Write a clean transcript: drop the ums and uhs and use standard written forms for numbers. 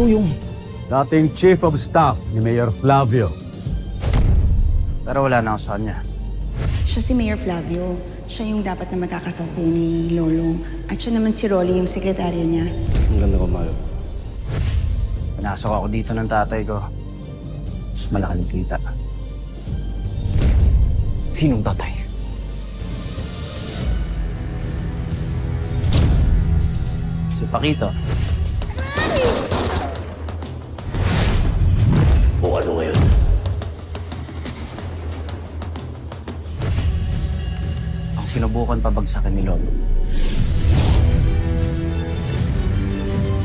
ikaw yung dating Chief of Staff ni Mayor Flavio. Pero wala na ako sa kanya. Siya si Mayor Flavio. Siya yung dapat na magkakasasi ni Lolong. At siya naman si Rolly, yung sekretarya niya. Ang ganda ko, Mayo. Pinasok ako dito ng tatay ko. Mas malaking kita. Sinong tatay? Si Paquito. O ano ngayon? Ang sinubukan pabagsakin ni Lolo.